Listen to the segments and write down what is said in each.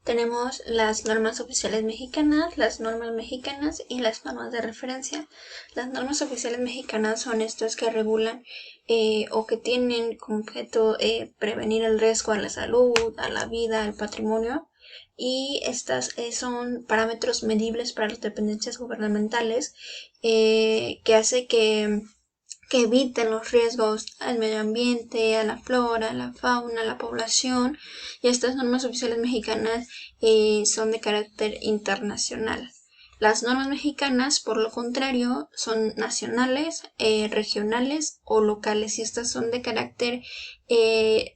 Tenemos las normas oficiales mexicanas, las normas mexicanas y las normas de referencia. Las normas oficiales mexicanas son estas que regulan o que tienen como objeto prevenir el riesgo a la salud, a la vida, al patrimonio. Y estas son parámetros medibles para las dependencias gubernamentales que hace que eviten los riesgos al medio ambiente, a la flora, a la fauna, a la población, y estas normas oficiales mexicanas son de carácter internacional. Las normas mexicanas, por lo contrario, son nacionales, regionales o locales, y estas son de carácter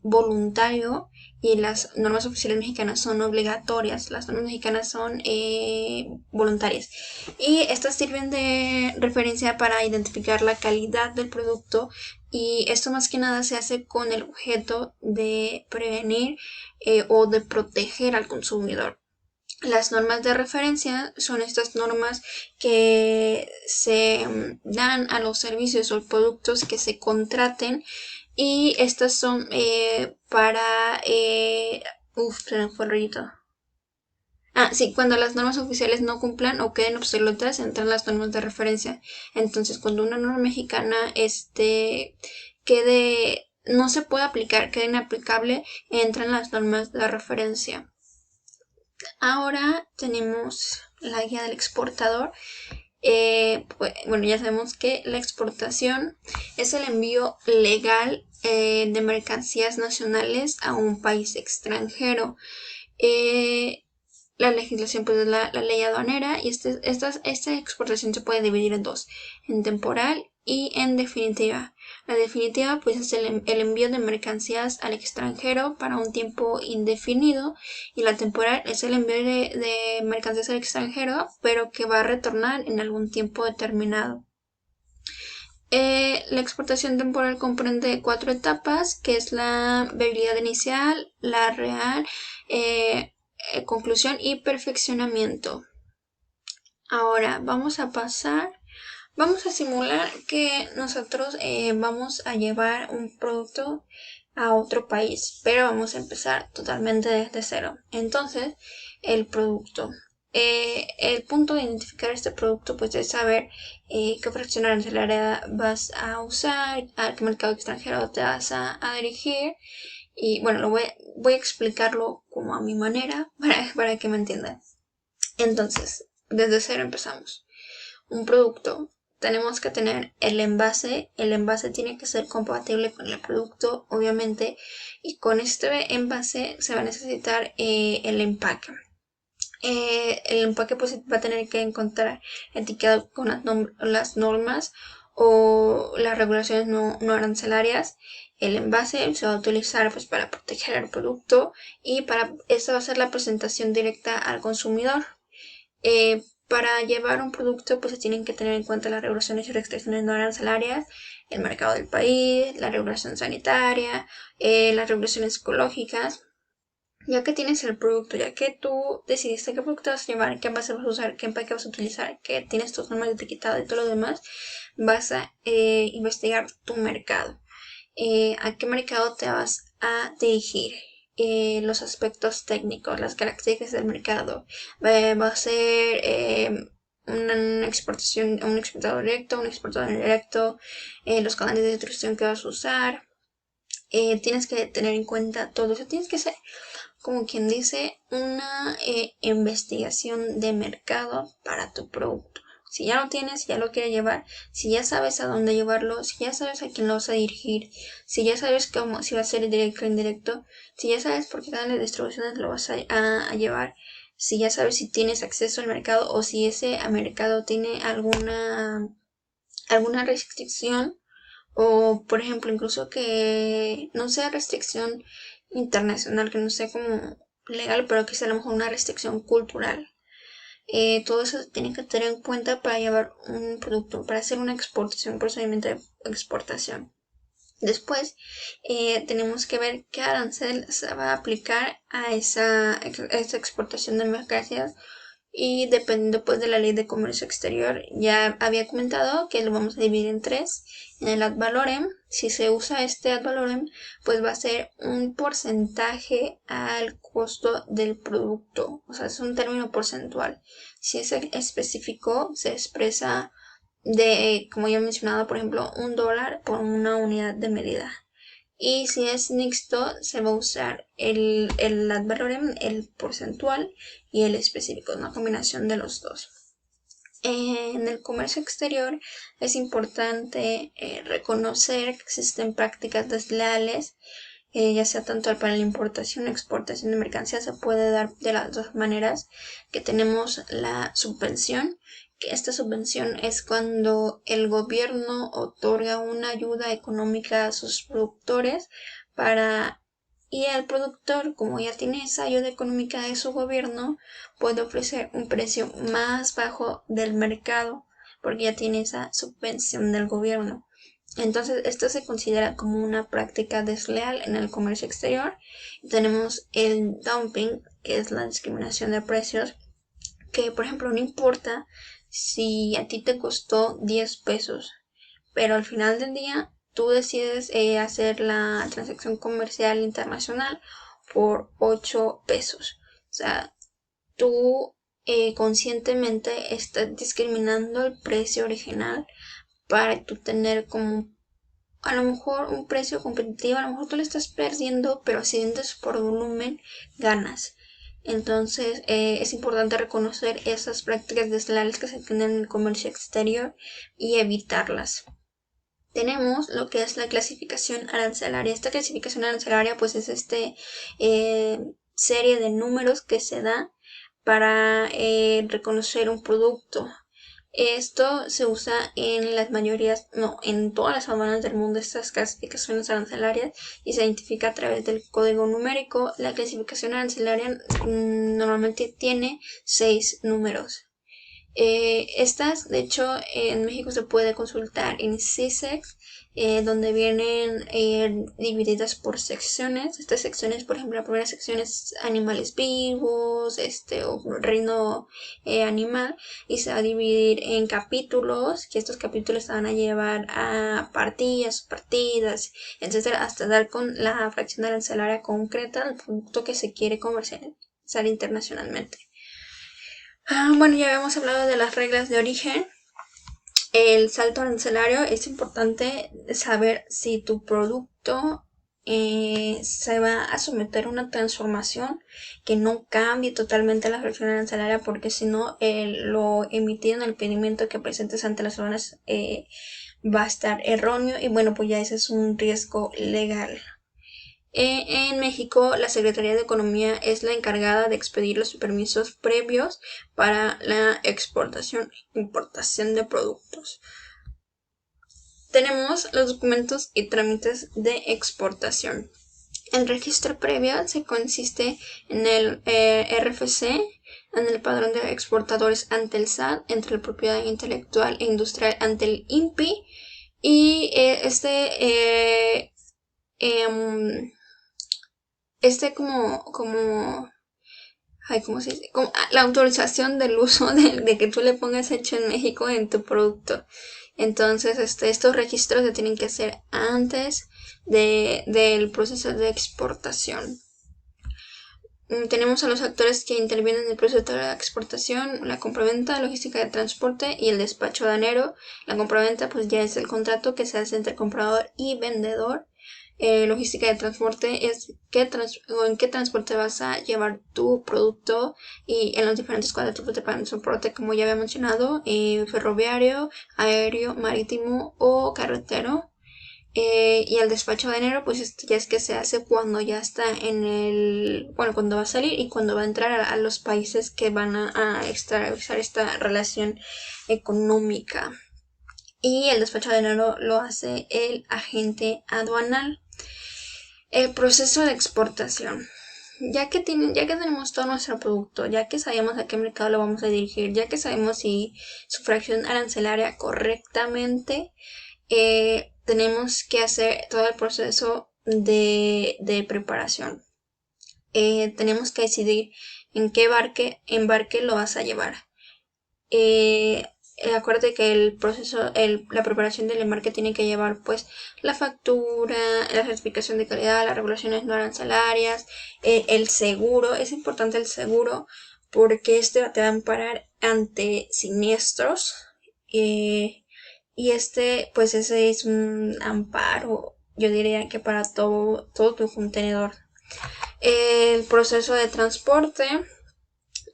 voluntario, y las normas oficiales mexicanas son obligatorias. Las normas mexicanas son voluntarias. Y estas sirven de referencia para identificar la calidad del producto, y esto más que nada se hace con el objeto de prevenir o de proteger al consumidor. Las normas de referencia son estas normas que se dan a los servicios o productos que se contraten, y estas son para... se me fue el rollito. Sí, cuando las normas oficiales no cumplan o queden obsoletas, entran las normas de referencia. Entonces, cuando una norma mexicana no se puede aplicar, quede inaplicable, entran las normas de referencia. Ahora tenemos la guía del exportador. Ya sabemos que la exportación es el envío legal de mercancías nacionales a un país extranjero. La legislación pues es la ley aduanera, y esta exportación se puede dividir en dos, en temporal y en definitiva. La definitiva pues es el envío de mercancías al extranjero para un tiempo indefinido, y la temporal es el envío de mercancías al extranjero pero que va a retornar en algún tiempo determinado. La exportación temporal comprende 4 etapas, que es la viabilidad inicial, la real, conclusión y perfeccionamiento. Ahora vamos a simular que nosotros vamos a llevar un producto a otro país, pero vamos a empezar totalmente desde cero. Entonces, el producto. El punto de identificar este producto pues es saber qué fracción arancelaria vas a usar, a qué mercado extranjero te vas a dirigir. Y bueno, voy a explicarlo como a mi manera para que me entiendan. Entonces, desde cero empezamos. Un producto. Tenemos que tener el envase tiene que ser compatible con el producto, obviamente, y con este envase se va a necesitar el empaque. El empaque pues va a tener que encontrar etiquetado con las normas o las regulaciones no arancelarias. El envase se va a utilizar pues para proteger el producto, y para esto va a ser la presentación directa al consumidor. Para llevar un producto pues se tienen que tener en cuenta las regulaciones y restricciones no arancelarias, el mercado del país, la regulación sanitaria, las regulaciones ecológicas. Ya que tienes el producto, ya que tú decidiste qué producto vas a llevar, qué envase vas a usar, qué empaque vas a utilizar, que tienes tus normas de etiquetado y todo lo demás, vas a investigar tu mercado. ¿A qué mercado te vas a dirigir? Los aspectos técnicos, las características del mercado. Va a ser una exportación, un exportador directo, un exportador indirecto, los canales de distribución que vas a usar. Tienes que tener en cuenta todo eso. Tienes que ser, como quien dice, una investigación de mercado para tu producto. Si ya lo tienes, si ya lo quieres llevar, si ya sabes a dónde llevarlo, si ya sabes a quién lo vas a dirigir, si ya sabes cómo, si va a ser directo o indirecto, si ya sabes por qué canales de distribución lo vas a llevar, si ya sabes si tienes acceso al mercado o si ese mercado tiene alguna restricción, o por ejemplo incluso que no sea restricción internacional, que no sea como legal, pero que sea a lo mejor una restricción cultural. Todo eso se tiene que tener en cuenta para llevar un producto, para hacer una exportación, un procedimiento de exportación. Después tenemos que ver qué arancel se va a aplicar a esa exportación de mercancías y dependiendo pues de la ley de comercio exterior, ya había comentado que lo vamos a dividir en tres. En el ad valorem, si se usa este ad valorem, pues va a ser un porcentaje al costo del producto, o sea, es un término porcentual. Si es específico, se expresa de, como ya he mencionado, por ejemplo, $1 por una unidad de medida. Y si es mixto, se va a usar el ad valorem, el porcentual y el específico, una combinación de los dos. En el comercio exterior es importante reconocer que existen prácticas desleales, ya sea tanto para la importación o exportación de mercancías. Se puede dar de las dos maneras, que tenemos la subvención, que esta subvención es cuando el gobierno otorga una ayuda económica a sus productores y el productor, como ya tiene esa ayuda económica de su gobierno, puede ofrecer un precio más bajo del mercado porque ya tiene esa subvención del gobierno. Entonces, esto se considera como una práctica desleal en el comercio exterior. Tenemos el dumping, que es la discriminación de precios, que por ejemplo no importa si a ti te costó 10 pesos, pero al final del día tú decides hacer la transacción comercial internacional por 8 pesos. O sea, tú conscientemente estás discriminando el precio original para tú tener como a lo mejor un precio competitivo. A lo mejor tú le estás perdiendo, pero si vendes por volumen ganas. Entonces es importante reconocer esas prácticas desleales que se tienen en el comercio exterior y evitarlas. Tenemos lo que es la clasificación arancelaria. Esta clasificación arancelaria pues es serie de números que se da para reconocer un producto. Esto se usa en las mayorías, no, en todas las aduanas del mundo, estas clasificaciones arancelarias, y se identifica a través del código numérico. La clasificación arancelaria normalmente tiene 6 números. Estas, de hecho, en México se puede consultar en CISEX, donde vienen divididas por secciones. Estas secciones, por ejemplo, la primera sección es animales vivos, o reino animal, y se va a dividir en capítulos, que estos capítulos se van a llevar a partidas, partidas, etcétera, hasta dar con la fracción arancelaria concreta del producto que se quiere comercializar internacionalmente. Bueno, ya habíamos hablado de las reglas de origen. El salto arancelario, es importante saber si tu producto se va a someter a una transformación que no cambie totalmente la fracción arancelaria, porque si no, lo emitido en el pedimento que presentes ante las aduanas va a estar erróneo, y bueno, pues ya ese es un riesgo legal. En México, la Secretaría de Economía es la encargada de expedir los permisos previos para la exportación e importación de productos. Tenemos los documentos y trámites de exportación. El registro previo se consiste en el RFC, en el padrón de exportadores ante el SAT, entre la propiedad intelectual e industrial ante el INPI, y ¿cómo se dice? Como la autorización del uso de que tú le pongas hecho en México en tu producto. Entonces, estos registros se tienen que hacer antes del proceso de exportación. Tenemos a los actores que intervienen en el proceso de la exportación: la compraventa, logística de transporte y el despacho aduanero. La compraventa pues ya es el contrato que se hace entre comprador y vendedor. Logística de transporte es en qué transporte vas a llevar tu producto, y en los diferentes cuatro tipos de transporte, como ya había mencionado, ferroviario, aéreo, marítimo o carretero. Y el despacho de enero, pues esto ya es que se hace cuando ya está cuando va a salir y cuando va a entrar a los países que van a extravasar esta relación económica. Y el despacho de enero lo hace el agente aduanal. El proceso de exportación. Ya que tenemos todo nuestro producto, ya que sabemos a qué mercado lo vamos a dirigir, ya que sabemos si su fracción arancelaria correctamente, tenemos que hacer todo el proceso de preparación. Tenemos que decidir en qué embarque lo vas a llevar. Acuérdate que el proceso, la preparación del embarque tiene que llevar pues la factura, la certificación de calidad, las regulaciones no arancelarias, el seguro. Es importante el seguro porque este te va a amparar ante siniestros, y pues ese es un amparo, yo diría que para todo tu contenedor. El proceso de transporte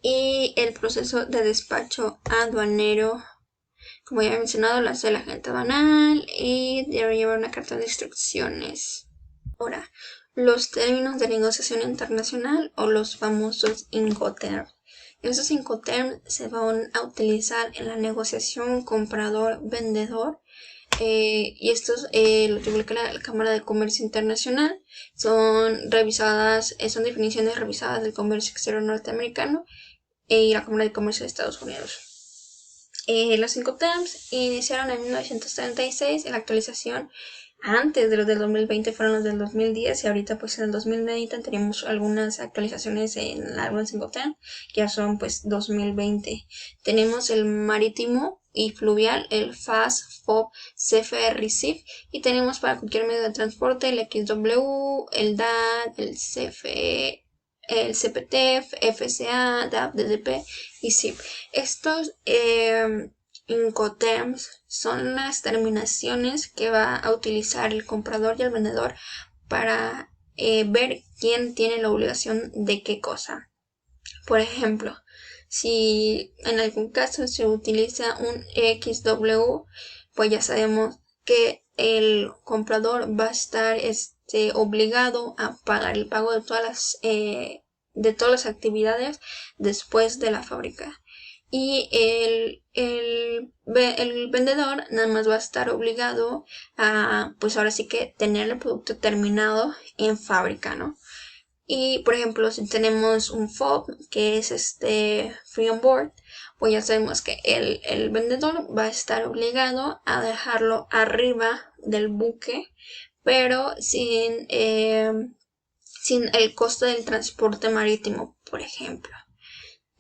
y el proceso de despacho aduanero, como ya he mencionado, lo hace la agente aduanal y debe llevar una carta de instrucciones. Ahora, los términos de negociación internacional o los famosos Incoterms. Estos Incoterms se van a utilizar en la negociación comprador-vendedor, y estos lo publica la Cámara de Comercio Internacional. Son revisadas, son definiciones revisadas del comercio exterior norteamericano y la Cámara de Comercio de Estados Unidos. Los Incoterms iniciaron en 1936, en la actualización antes de los del 2020 fueron los del 2010, y ahorita pues en el 2020 tenemos algunas actualizaciones en algunos Incoterms, que ya son pues 2020. Tenemos el marítimo y fluvial, el FAS, FOB, CFR y CIF, y tenemos para cualquier medio de transporte el XW, el DAT, el CFE, el CPT, FCA, DAP, DDP y CIP. Estos Incoterms son las terminaciones que va a utilizar el comprador y el vendedor para ver quién tiene la obligación de qué cosa. Por ejemplo, si en algún caso se utiliza un XW, pues ya sabemos que el comprador va a estar obligado a pagar el pago de todas las actividades después de la fábrica. Y el vendedor nada más va a estar obligado a, pues ahora sí que tener el producto terminado en fábrica, ¿no? Y por ejemplo, si tenemos un FOB, que es free on board, pues ya sabemos que el vendedor va a estar obligado a dejarlo arriba del buque, pero sin el costo del transporte marítimo, por ejemplo.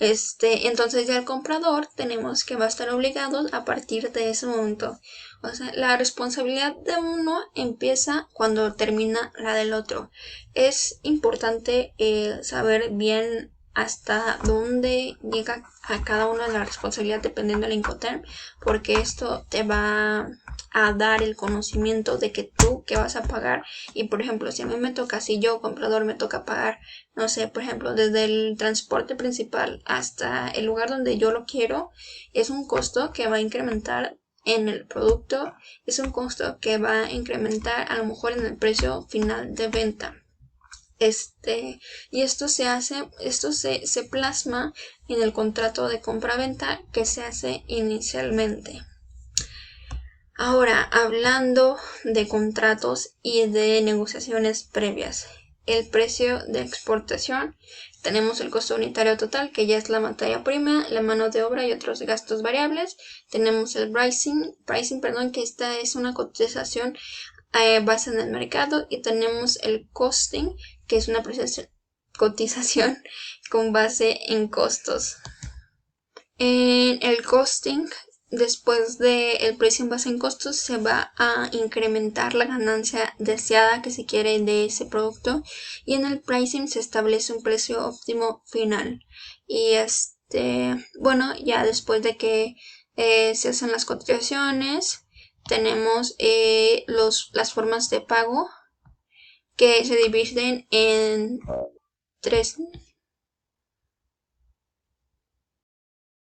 Entonces ya el comprador tenemos que va a estar obligado a partir de ese momento. O sea, la responsabilidad de uno empieza cuando termina la del otro. Es importante saber bien hasta dónde llega a cada una de la responsabilidad dependiendo del Incoterm, porque esto te va a dar el conocimiento de que tú qué vas a pagar. Y por ejemplo, si a mí me toca, si yo comprador me toca pagar, no sé, por ejemplo, desde el transporte principal hasta el lugar donde yo lo quiero, es un costo que va a incrementar en el producto, es un costo que va a incrementar a lo mejor en el precio final de venta. Y esto se plasma en el contrato de compra-venta que se hace inicialmente. Ahora, hablando de contratos y de negociaciones previas, el precio de exportación, tenemos el costo unitario total, que ya es la materia prima, la mano de obra y otros gastos variables. Tenemos el pricing, que esta es una cotización base en el mercado, y tenemos el costing, que es una cotización con base en costos. En el costing, después del precio en base en costos, se va a incrementar la ganancia deseada que se quiere de ese producto, y en el pricing se establece un precio óptimo final. Y bueno, ya después de que se hacen las cotizaciones, tenemos las formas de pago, que se dividen en tres